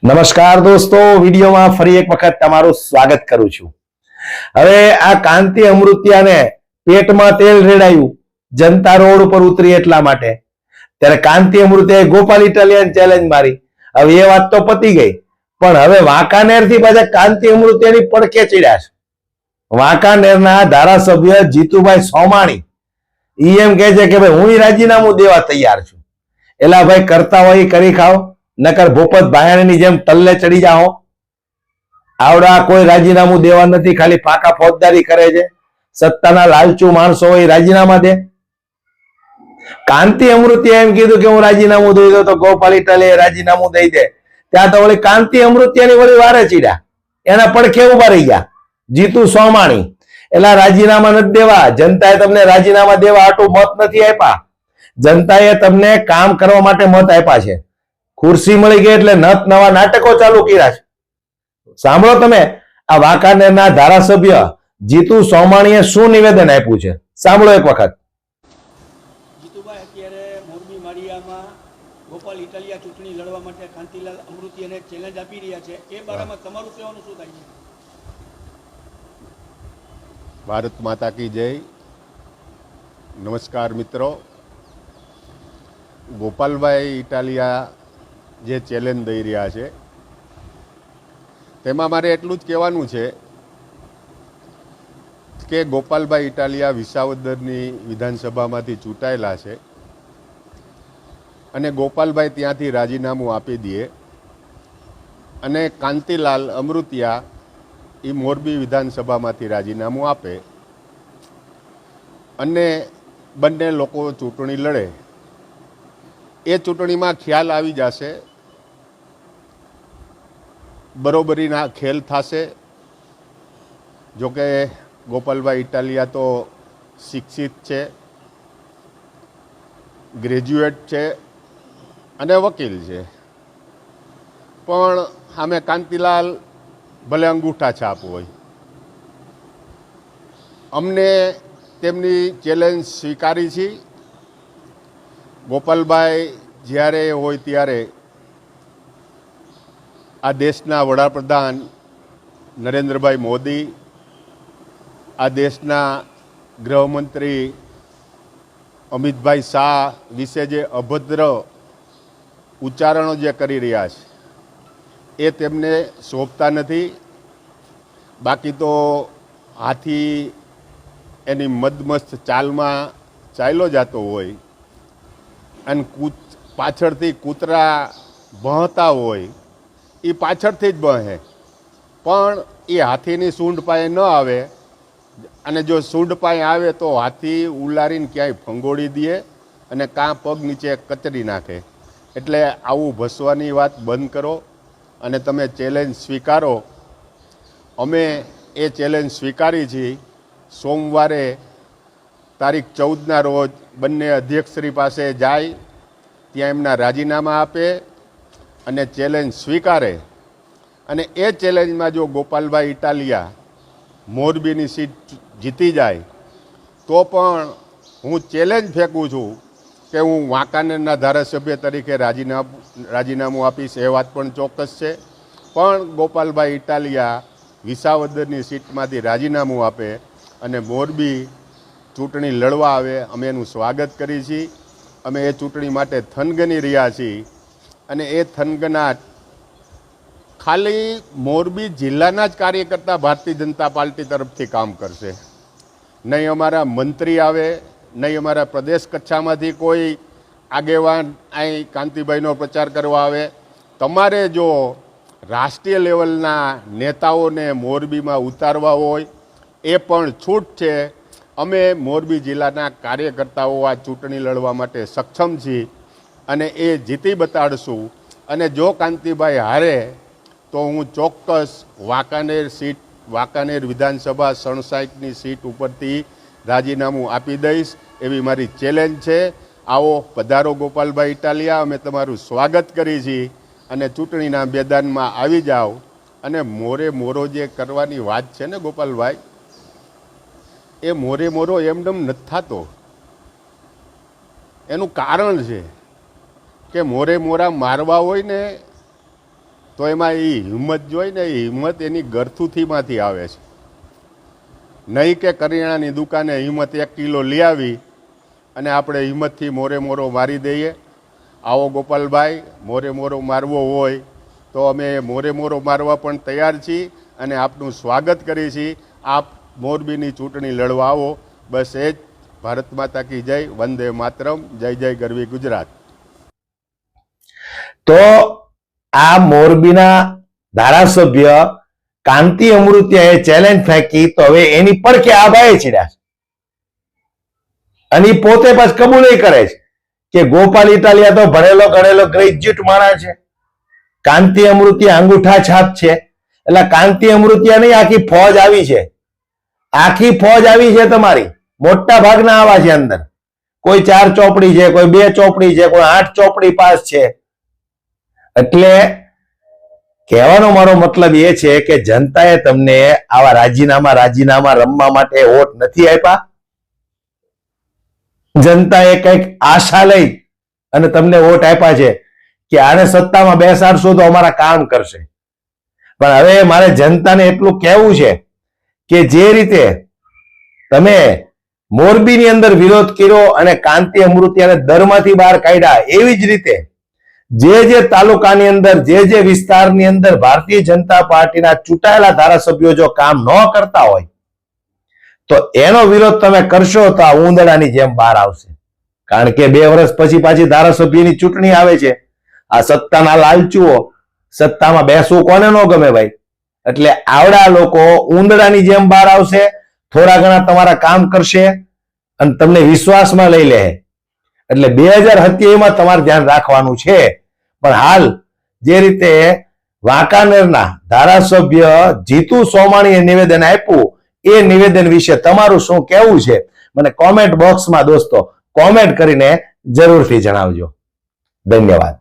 નમસ્કાર દોસ્તો, વિડીયોમાં ફરી એક વખત તમારું સ્વાગત કરું છું। હવે આ કાંતિ અમૃતિયાને પેટમાં તેલ રેડાયું જનતા રોડ ઉપર ઉતરી એટલા માટે, ત્યારે કાંતિ અમૃતિયાએ ગોપાલ ઇટાલિયન ચેલેન્જ મારી। હવે એ વાત તો પતી ગઈ, પણ હવે વાંકાનેરથી પાછા કાંતિ અમૃતિયાની પડખે ચડ્યા છે। વાંકાનેરના ધારાસભ્ય જીતુભાઈ સોમાણી એમ કહે છે કે ભાઈ હું રાજીનામું દેવા તૈયાર છું। એલા ભાઈ, કરતા હોય કરી ખાઓ, નકર ભૂપત ભાયાણીની જેમ ટલ્લે ચડી જાઓ। આવડા કોઈ રાજીનામું દેવા નથી, ખાલી ફાંકા ફોજદારી કરે છે। સત્તાના લાલચુ માણસો હોય રાજીનામા દે। કાંતિ અમૃતિયા એમ કીધું કે હું રાજીનામું દઈ દઉં, તો ગોપાલ ઇટાલિયાએ રાજીનામું દઈ દે, ત્યાં તો વળી કાંતિ અમૃતિયાની વળી વારે ચીડ્યા, એના પડખે ઉભા રહી ગયા જીતુ સોમાણી। એલા રાજીનામા નથી દેવા, જનતાએ તમને રાજીનામા દેવા આટલું મત નથી આપ્યા। જનતાએ તમને કામ કરવા માટે મત આપ્યા છે। ખુરશી મળી ગઈ એટલે નત નવા નાટકો ચાલુ કર્યા છે। સાંભળો તમે, આ વાંકાનેરના ધારાસભ્ય જીતુ સોમાણીએ શું નિવેદન આપ્યું છે, સાંભળો એક વખત। જીતુભાઈ, અત્યારે મોરબી માળિયામાં ગોપાલ ઇટાલિયા ચૂંટણી લડવા માટે કાંતિલાલ અમૃતિયાને ચેલેન્જ આપી રહ્યા છે, એ બારામાં તમારું કહેવાનું શું થાય છે? ભારત માતા કી જય। નમસ્કાર મિત્રો, ગોપાલભાઈ ઇટાલિયા જે ચેલેન્જ દઈ રહ્યા છે તેમાં મારે એટલું જ કહેવાનું છે કે ગોપાલભાઈ ઇટાલિયા વિસાવદરની વિધાનસભામાંથી ચૂંટાયેલા છે અને ગોપાલભાઈ ત્યાંથી રાજીનામું આપી દે અને કાંતિલાલ અમૃતિયા એ મોરબી વિધાનસભામાંથી રાજીનામું આપે અને બંને લોકો ચૂંટણી લડે। એ ચૂંટણીમાં ખ્યાલ આવી જશે, બરોબરીના ખેલ થશે। જોકે ગોપાલભાઈ ઇટાલિયા તો શિક્ષિત છે, ગ્રેજ્યુએટ છે અને વકીલ છે, પણ સામે કાંતિલાલ ભલે અંગૂઠા છાપ હોય। અમને તેમની ચેલેન્જ સ્વીકારી છે। ગોપાલભાઈ જ્યારે હોય ત્યારે આ દેશના વડાપ્રધાન નરેન્દ્રભાઈ મોદી, આ દેશના ગૃહમંત્રી અમિતભાઈ શાહ વિશે જે અભદ્ર ઉચ્ચારણો જે કરી રહ્યા છે એ તેમને શોભતા નથી। બાકી તો હાથી એની મદમસ્ત ચાલમાં ચાલ્યો જતો હોય અને પાછળથી કૂતરા ભણતા હોય એ પાછળથી જ ભણે, પણ એ હાથીની સૂંઢ પાસે ન આવે, અને જો સૂંઢ પાસે આવે તો હાથી ઉલારીને ક્યાંય ફંગોળી દે અને કાં પગ નીચે કચરી નાખે। એટલે આવું ભસવાની વાત બંધ કરો અને તમે ચેલેન્જ સ્વીકારો। અમે એ ચેલેન્જ સ્વીકારી છે। સોમવારે તારીખ 14ના રોજ બંને અધ્યક્ષશ્રી પાસે જાય, ત્યાં એમના રાજીનામા આપે અને ચેલેન્જ સ્વીકારે। અને એ ચેલેન્જમાં જો ગોપાલભાઈ ઇટાલિયા મોરબીની સીટ જીતી જાય તો પણ હું ચેલેન્જ ફેંકું છું કે હું વાંકાનેરના ધારાસભ્ય તરીકે રાજીનામું આપીશ। એ વાત પણ ચોક્કસ છે, પણ ગોપાલભાઈ ઇટાલિયા વિસાવદરની સીટમાંથી રાજીનામું આપે અને મોરબી ચૂંટણી લડવા આવે, અમે એનું સ્વાગત કરીએ છીએ। અમે એ ચૂંટણી માટે થનગની રહ્યા છીએ અને એ થનગનાટ ખાલી મોરબી જિલ્લાના જ કાર્યકર્તા ભારતીય જનતા પાર્ટી તરફથી કામ કરશે। નહીં અમારા મંત્રી આવે, નહીં અમારા પ્રદેશ કક્ષામાંથી કોઈ આગેવાન અહીં કાંતિભાઈનો પ્રચાર કરવા આવે। તમારે જો રાષ્ટ્રીય લેવલના નેતાઓને મોરબીમાં ઉતારવા હોય એ પણ છૂટ છે। અમે મોરબી જિલ્લાના કાર્યકર્તાઓ આ ચૂંટણી લડવા માટે સક્ષમ છીએ અને એ જીતી બતાડશું। અને જો કાંતિભાઈ હારે તો હું ચોક્કસ વાંકાનેર વિધાનસભા 67ની સીટ ઉપરથી રાજીનામું આપી દઈશ, એવી મારી ચેલેન્જ છે। આવો, પધારો ગોપાલભાઈ ઇટાલિયા, અમે તમારું સ્વાગત કરીએ છીએ અને ચૂંટણીના મેદાનમાં આવી જાઓ। અને મોરે મોરો જે કરવાની વાત છે ને ગોપાલભાઈ, એ મોરે મોરો એમનેમ નથી થતો। એનું કારણ છે કે મોરે મોરા મારવા હોય ને તો એમાં એ હિંમત જોઈ ને, એ હિંમત એની ગરથુથીમાંથી આવે છે. નહીં કે કરિયાણાની દુકાને હિંમત 1 કિલો લઈ આવી અને આપણે હિંમતથી મોરે મોરો મારી દઈએ. આવો ગોપાલભાઈ, મોરે મોરો મારવો હોય તો અમે મોરે મોરો મારવા પણ તૈયાર છીએ અને આપનું સ્વાગત કરીએ છીએ. આપ મોરબીની ચૂંટણી લડવા આવો. બસ એ જ. ભારત માતા કી જય, વંદે માતરમ, જય જય ગરવી ગુજરાત. તો આ મોરબીના ધારાસભ્ય કાંતિ અમૃતિયાએ ચેલેન્જ ફેંકી, તો હવે એની પડખે આ ભાઈ ચીડ્યા છે અને ઈ પોતે પાછ કબૂલ કરે છે કે ગોપાલ ઇટાલિયા તો ભણેલો ગણેલો ગ્રેજ્યુએટ માણસ છે, કાંતિ અમૃતિયા અંગૂઠા છાપ છે. એટલે કાંતિ અમૃતિયા નહીં, આખી ફોજ આવી છે, આખી ફોજ આવી છે તમારી. મોટા ભાગના આવા છે અંદર. કોઈ 4 ચોપડી છે, કોઈ 2 ચોપડી છે, કોઈ 8 ચોપડી પાસ છે. એટલે કહેવાનો મારો મતલબ એ છે કે જનતાએ તમને આવા રાજીનામા રમવા માટે વોટ નથી આપ્યા. જનતાએ કંઈક આશા લઈ અને તમને વોટ આપ્યા છે કે આને સત્તામાં બેસાડશો તો અમારા કામ કરશે. પણ હવે મારે જનતાને એટલું કહેવું છે કે જે રીતે તમે મોરબીની અંદર વિરોધ કર્યો અને કાંતિ અમૃતિયાને દરમાંથી બહાર કાઢ્યા, એવી જ રીતે જે તાલુકાની અંદર, જે વિસ્તારની અંદર ભારતીય જનતા પાર્ટીના ચૂંટાયેલા ધારાસભ્યો જો કામ ન કરતા હોય તો એનો વિરોધ તમે કરશો તો આ ઉંદડાની જેમ બહાર આવશે. કારણ કે 2 વર્ષ પછી પાછી ધારાસભ્યની ચૂંટણી આવે છે. આ સત્તાના લાલચુઓ, સત્તામાં બેસવું કોને ન ગમે ભાઈ. એટલે આવડા લોકો ઉંદડાની જેમ બહાર આવશે, થોડા ઘણા તમારા કામ કરશે અને તમને વિશ્વાસમાં લઈ લે. એટલે 2027માં તમારે ધ્યાન રાખવાનું છે. પણ હાલ જે રીતે વાંકાનેરના ધારાસભ્ય જીતુ સોમાણીએ નિવેદન આપ્યું, એ નિવેદન વિશે તમારું શું કહેવું છે મને કોમેન્ટ બોક્સમાં દોસ્તો કોમેન્ટ કરીને જરૂરથી જણાવજો. ધન્યવાદ.